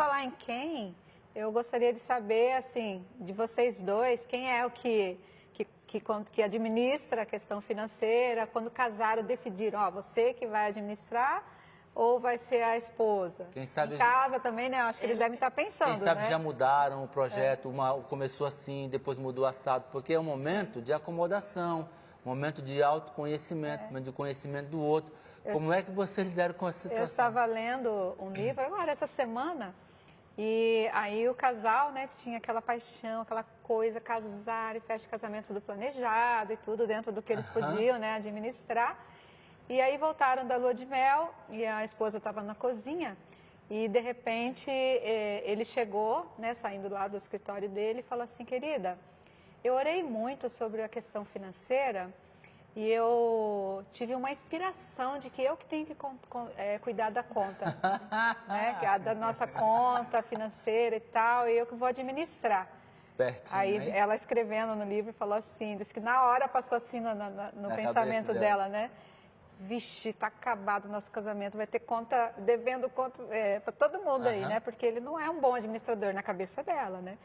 falar em quem, eu gostaria de saber, assim, de vocês dois, quem é o que administra a questão financeira, quando casaram, decidiram, ó, você que vai administrar ou vai ser a esposa? Quem sabe, em casa também, né? Acho que eles devem estar pensando, quem sabe né? já mudaram o projeto, começou assim, depois mudou assado, porque é um momento de acomodação, momento de autoconhecimento, momento de conhecimento do outro. Como é que vocês lidaram com essa situação? Eu estava lendo um livro agora, essa semana, e aí o casal, né, tinha aquela paixão, aquela coisa, casar e festa de casamento tudo planejado e tudo dentro do que eles podiam, né, administrar. E aí voltaram da lua de mel e a esposa estava na cozinha e de repente ele chegou, né, saindo lá do escritório dele e falou assim, querida, eu orei muito sobre a questão financeira e eu tive uma inspiração de que eu que tenho que cuidar da conta, né, da nossa conta financeira e tal, e eu que vou administrar. Espertinho, aí hein? ela escrevendo no livro falou assim, disse que na hora passou assim no pensamento dela, né? Vixe, tá acabado o nosso casamento, vai ter conta, devendo conta para todo mundo aí, né? Porque ele não é um bom administrador na cabeça dela, né?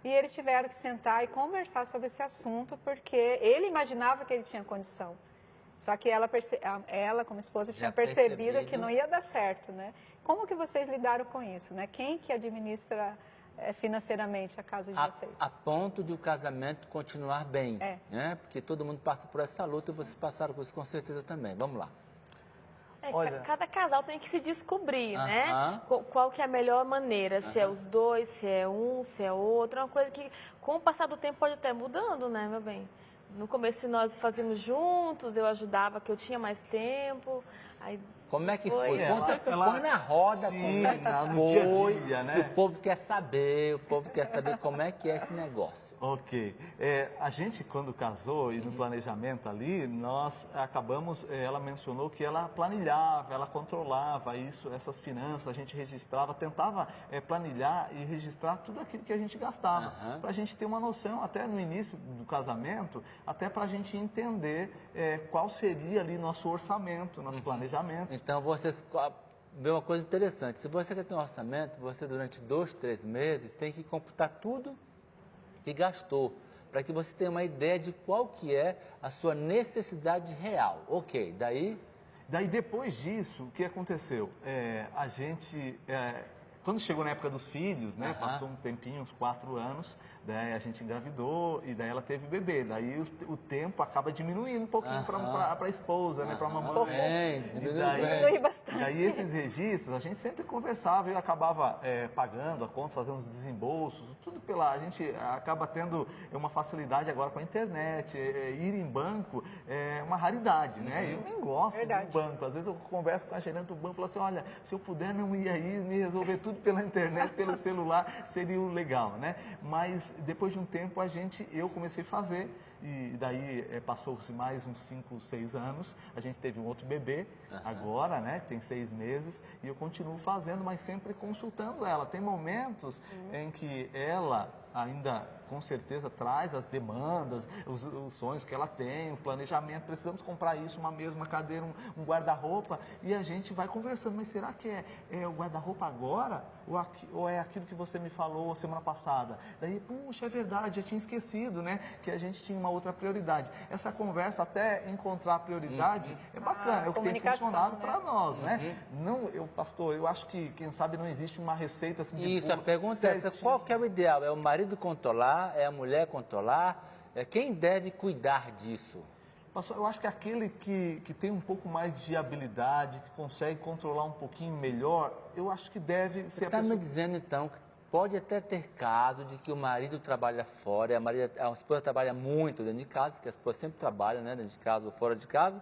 E eles tiveram que sentar e conversar sobre esse assunto, porque ele imaginava que ele tinha condição. Só que ela como esposa, tinha percebido que não ia dar certo, né? Como que vocês lidaram com isso, né? Quem que administra financeiramente a casa de vocês? A ponto de o casamento continuar bem, né? Porque todo mundo passa por essa luta e vocês passaram por isso com certeza também. Vamos lá. Olha, cada casal tem que se descobrir, né? Qual que é a melhor maneira, se é os dois, se é um, se é outro. É uma coisa que, com o passar do tempo, pode até mudando, né, meu bem? No começo, nós fazíamos juntos, eu ajudava, que eu tinha mais tempo. Aí, como é que foi? Ela põe na roda, sim, como é que no foi, dia a dia, né? O povo quer saber como é que é esse negócio. Ok. A gente, quando casou e no planejamento ali, nós acabamos, ela mencionou que ela planilhava, ela controlava essas finanças, a gente registrava, tentava planilhar e registrar tudo aquilo que a gente gastava, para a gente ter uma noção, até no início do casamento, até para a gente entender qual seria ali nosso orçamento, nosso planejamento. Então, vocês vê uma coisa interessante. Se você quer ter um orçamento, você durante 2, 3 meses tem que computar tudo que gastou, para que você tenha uma ideia de qual que é a sua necessidade real. Ok, daí Depois disso, o que aconteceu? A gente, quando chegou na época dos filhos, né, passou um tempinho, uns 4 anos, daí a gente engravidou e daí ela teve bebê. Daí o tempo acaba diminuindo um pouquinho para a esposa, né, para a mamãe. Diminui bastante. E aí esses registros, a gente sempre conversava, eu acabava pagando a conta, fazendo os desembolsos, tudo a gente acaba tendo uma facilidade agora com a internet, ir em banco é uma raridade, né? Eu nem gosto do banco, às vezes eu converso com a gerente do banco e falo assim, olha, se eu puder não ir aí, me resolver tudo pela internet, pelo celular, seria o legal, né? Mas depois de um tempo eu comecei a fazer, e daí passou-se mais uns 5, 6 anos, a gente teve um outro bebê agora, né, que tem 6 meses, e eu continuo fazendo, mas sempre consultando ela. Tem momentos em que ela ainda com certeza traz as demandas, os sonhos que ela tem, o planejamento, precisamos comprar isso, uma mesa, uma cadeira, um guarda-roupa, e a gente vai conversando, mas será que é o guarda-roupa agora? Ou é aquilo que você me falou semana passada? Daí, puxa, é verdade, já tinha esquecido, né, que a gente tinha uma outra prioridade. Essa conversa, até encontrar a prioridade, é bacana, é o que tem funcionado para nós, né? Não, pastor, eu acho que, quem sabe, não existe uma receita assim de isso, a pergunta é essa, qual que é o ideal? É o marido controlar? É a mulher controlar? Quem deve cuidar disso? Pastor, eu acho que aquele que tem um pouco mais de habilidade, que consegue controlar um pouquinho melhor, eu acho que deve ser a pessoa... Você está me dizendo, então, que pode até ter caso de que o marido trabalha fora, a esposa trabalha muito dentro de casa, que a esposa sempre trabalha, né, dentro de casa ou fora de casa,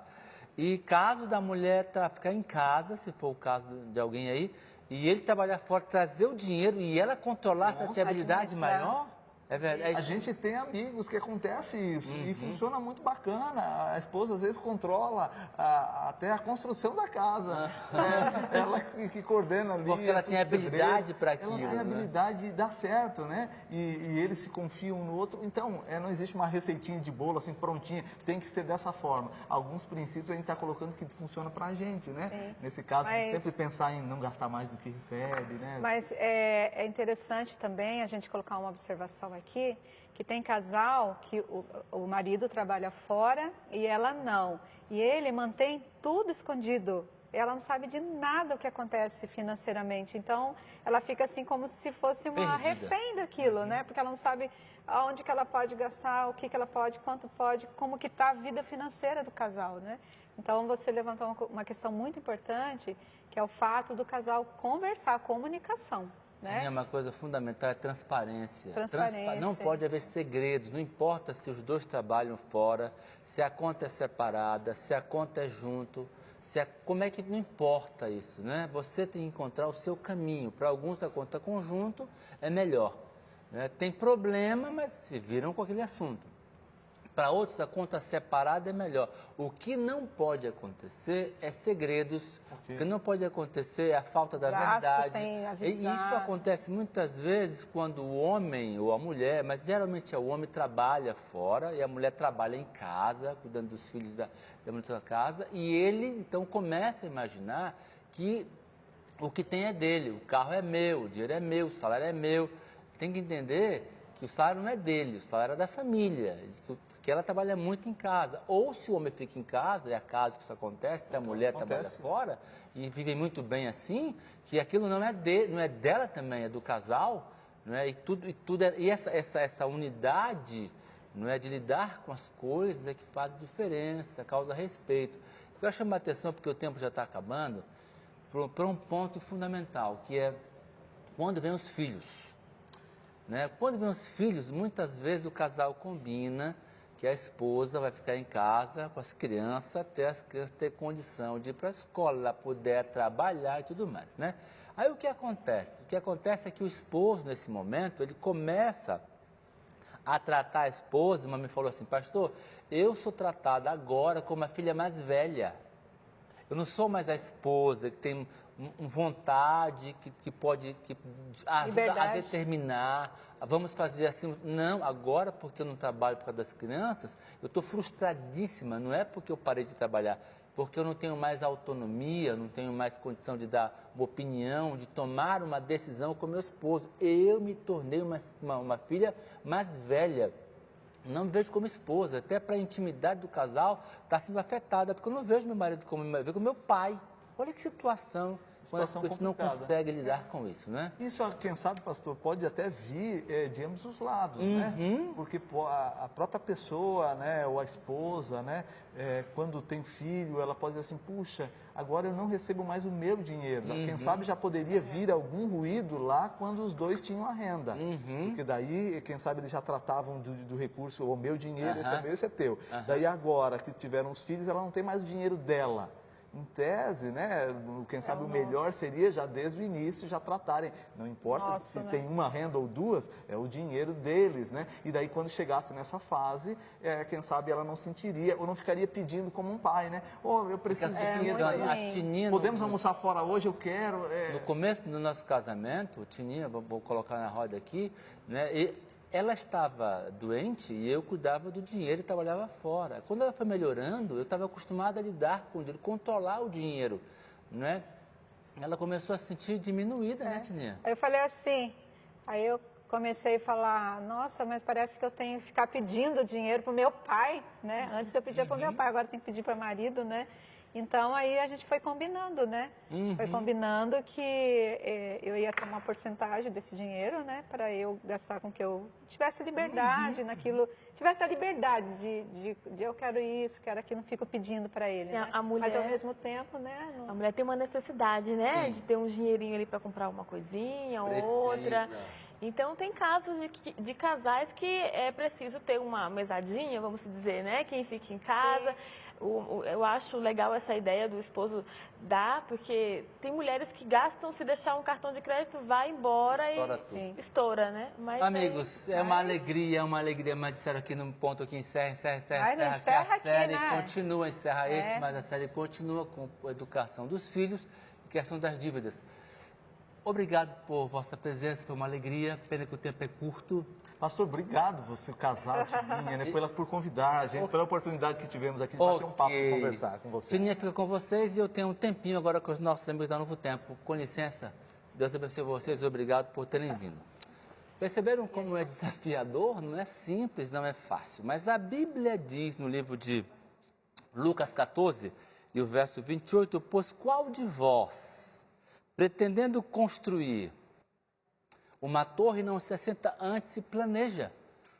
e caso da mulher ficar em casa, se for o caso de alguém aí, e ele trabalhar fora, trazer o dinheiro e ela controlar essa habilidade maior? É verdade. A gente tem amigos que acontece isso e funciona muito bacana. A esposa às vezes controla até a construção da casa. Ela que coordena ali. Porque ela tem habilidade para aquilo. Ela tem habilidade e dá certo, né? E eles se confiam um no outro. Então, não existe uma receitinha de bolo assim prontinha. Tem que ser dessa forma. Alguns princípios a gente está colocando que funciona para a gente, né? Sim. Nesse caso, sempre pensar em não gastar mais do que recebe, né? Mas é interessante também a gente colocar uma observação aqui, que tem casal que o marido trabalha fora e ela não. E ele mantém tudo escondido. Ela não sabe de nada o que acontece financeiramente. Então, ela fica assim como se fosse uma refém daquilo, né? Porque ela não sabe aonde que ela pode gastar, o que ela pode, quanto pode, como que está a vida financeira do casal, né? Então, você levantou uma questão muito importante, que é o fato do casal conversar, a comunicação. Né? Sim, uma coisa fundamental é transparência. Transparência. Não pode haver segredos, não importa se os dois trabalham fora, se a conta é separada, se a conta é junto, como é que não importa isso, né? Você tem que encontrar o seu caminho. Para alguns a conta conjunto é melhor, né? Tem problema, mas se viram com aquele assunto. Para outros, a conta separada é melhor. O que não pode acontecer é segredos. O que não pode acontecer é a falta da verdade. Sem avisar. E isso acontece muitas vezes quando o homem ou a mulher, mas geralmente é o homem, trabalha fora e a mulher trabalha em casa, cuidando dos filhos da sua casa, e ele então começa a imaginar que o que tem é dele, o carro é meu, o dinheiro é meu, o salário é meu. Tem que entender que o salário não é dele, o salário é da família, que ela trabalha muito em casa. Ou se o homem fica em casa, é acaso que isso acontece, se a mulher trabalha fora e vive muito bem assim, que aquilo não é dela também, é do casal, não é? Essa unidade, não é, de lidar com as coisas é que faz diferença, causa respeito. Eu quero chamar a atenção, porque o tempo já está acabando, para um ponto fundamental, que é quando vem os filhos. Né? Quando vem os filhos, muitas vezes o casal combina que a esposa vai ficar em casa com as crianças até as crianças terem condição de ir para a escola, ela puder trabalhar e tudo mais, né? Aí o que acontece? O que acontece é que o esposo, nesse momento, ele começa a tratar a esposa, mas me falou assim, pastor, eu sou tratada agora como a filha mais velha. Eu não sou mais a esposa que tem vontade, que pode ajudar a determinar, vamos fazer assim. Não, agora porque eu não trabalho por causa das crianças, eu estou frustradíssima, não é porque eu parei de trabalhar, porque eu não tenho mais autonomia, não tenho mais condição de dar uma opinião, de tomar uma decisão com meu esposo. Eu me tornei uma filha mais velha. Não me vejo como esposa, até para a intimidade do casal está sendo afetada, porque eu não vejo meu marido como meu marido, eu vejo como meu pai. Olha que situação quando a gente não consegue lidar com isso, né? Isso, quem sabe, pastor, pode até vir de ambos os lados, né? Porque a própria pessoa, né, ou a esposa, né, quando tem filho, ela pode dizer assim, puxa, agora eu não recebo mais o meu dinheiro. Quem sabe já poderia vir algum ruído lá quando os dois tinham a renda. Porque daí, quem sabe, eles já tratavam do recurso, o meu dinheiro, esse é meu, esse é teu. Daí agora que tiveram os filhos, ela não tem mais o dinheiro dela. Em tese, né, quem sabe o melhor seria já desde o início já tratarem, não importa se tem uma renda ou duas, é o dinheiro deles, né? E daí quando chegasse nessa fase, quem sabe ela não sentiria, ou não ficaria pedindo como um pai, né? Oh, eu preciso de dinheiro, podemos almoçar fora hoje, eu quero. No começo do nosso casamento, o Tininha, vou colocar na roda aqui, né? Ela estava doente e eu cuidava do dinheiro e trabalhava fora. Quando ela foi melhorando, eu estava acostumado a lidar com o dinheiro, controlar o dinheiro, né? Ela começou a se sentir diminuída, né, Tininha? Aí eu falei assim, aí eu comecei a falar, nossa, mas parece que eu tenho que ficar pedindo dinheiro para o meu pai, né? Antes eu pedia para o meu pai, agora eu tenho que pedir para o marido, né? Então, aí a gente foi combinando, né? Foi combinando que eu ia ter uma porcentagem desse dinheiro, né? Para eu gastar com que eu tivesse liberdade naquilo, tivesse a liberdade de eu quero isso, quero aquilo, não fico pedindo para ele, Sim, né? a mulher, mas ao mesmo tempo, né? A mulher tem uma necessidade, né? De ter um dinheirinho ali para comprar uma coisinha, outra. Então, tem casos de casais que é preciso ter uma mesadinha, vamos dizer, né? Quem fica em casa. Eu acho legal essa ideia do esposo dar, porque tem mulheres que gastam, se deixar um cartão de crédito, vai embora e estoura, né? Mas amigos, é uma alegria, mas disseram aqui num ponto aqui, encerra, encerra a série aqui, né? continua, encerra esse, mas a série continua com a educação dos filhos e questão das dívidas. Obrigado por vossa presença, foi uma alegria, pena que o tempo é curto. Pastor, obrigado, você, o casal, Tininha, né, por convidar a gente, pela oportunidade que tivemos aqui de bater um papo e conversar com vocês. Tininha fica com vocês e eu tenho um tempinho agora com os nossos amigos da Novo Tempo. Com licença, Deus abençoe vocês e obrigado por terem vindo. Perceberam como é desafiador? Não é simples, não é fácil. Mas a Bíblia diz no livro de Lucas 14 e o verso 28, pois qual de vós, pretendendo construir uma torre, não se assenta antes, se planeja.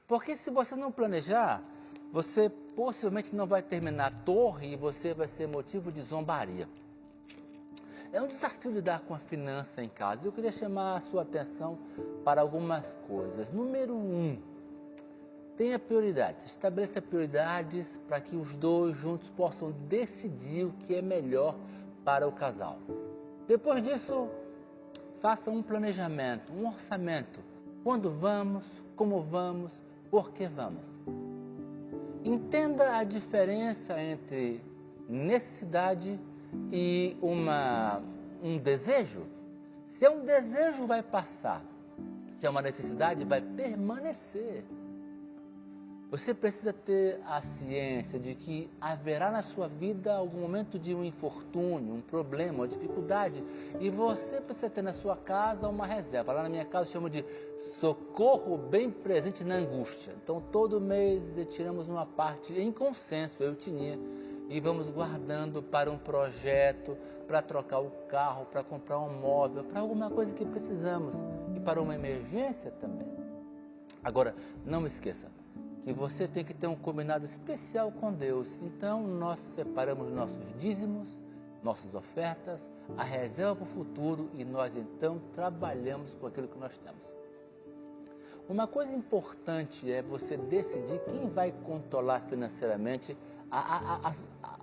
Porque se você não planejar, você possivelmente não vai terminar a torre e você vai ser motivo de zombaria. É um desafio lidar com a finança em casa. Eu queria chamar a sua atenção para algumas coisas. Número 1, tenha prioridades. Estabeleça prioridades para que os dois juntos possam decidir o que é melhor para o casal. Depois disso, faça um planejamento, um orçamento. Quando vamos, como vamos, por que vamos. Entenda a diferença entre necessidade e um desejo. Se é um desejo, vai passar. Se é uma necessidade, vai permanecer. Você precisa ter a ciência de que haverá na sua vida algum momento de um infortúnio, um problema, uma dificuldade, e você precisa ter na sua casa uma reserva. Lá na minha casa eu chamo de socorro bem presente na angústia. Então todo mês tiramos uma parte em consenso, eu e Tininha, e vamos guardando para um projeto, para trocar o carro, para comprar um móvel, para alguma coisa que precisamos e para uma emergência também. Agora, não esqueça que você tem que ter um combinado especial com Deus. Então, nós separamos nossos dízimos, nossas ofertas, a reserva para o futuro e nós, então, trabalhamos com aquilo que nós temos. Uma coisa importante é você decidir quem vai controlar financeiramente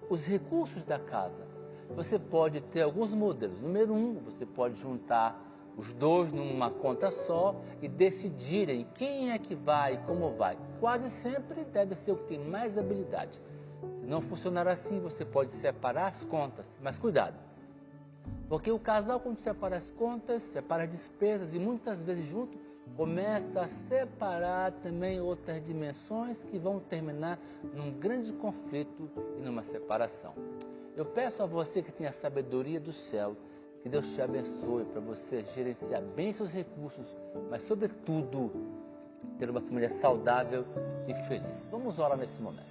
os recursos da casa. Você pode ter alguns modelos. Número 1, você pode juntar os dois numa conta só e decidirem quem é que vai e como vai. Quase sempre deve ser o que tem mais habilidade. Se não funcionar assim, você pode separar as contas, mas cuidado. Porque o casal, quando separa as contas, separa as despesas e muitas vezes junto, começa a separar também outras dimensões que vão terminar num grande conflito e numa separação. Eu peço a você que tenha a sabedoria do céu, que Deus te abençoe para você gerenciar bem seus recursos, mas sobretudo ter uma família saudável e feliz. Vamos orar nesse momento.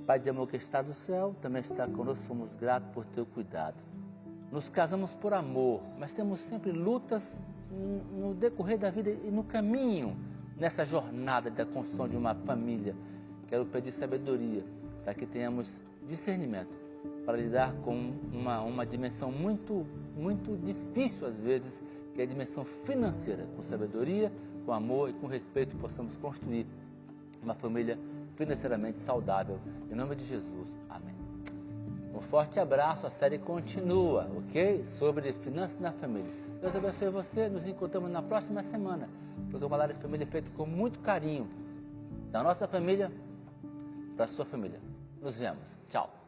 Pai de amor que está do céu, também está conosco, somos gratos por teu cuidado. Nos casamos por amor, mas temos sempre lutas no decorrer da vida e no caminho, nessa jornada da construção de uma família. Quero pedir sabedoria para que tenhamos discernimento para lidar com uma dimensão muito difícil às vezes, que é a dimensão financeira. Com sabedoria, com amor e com respeito possamos construir uma família financeiramente saudável. Em nome de Jesus. Amém. Um forte abraço, a série continua, ok? Sobre finanças na família. Deus abençoe você, nos encontramos na próxima semana. O programa Lar de Família é feito com muito carinho da nossa família para a sua família. Nos vemos. Tchau.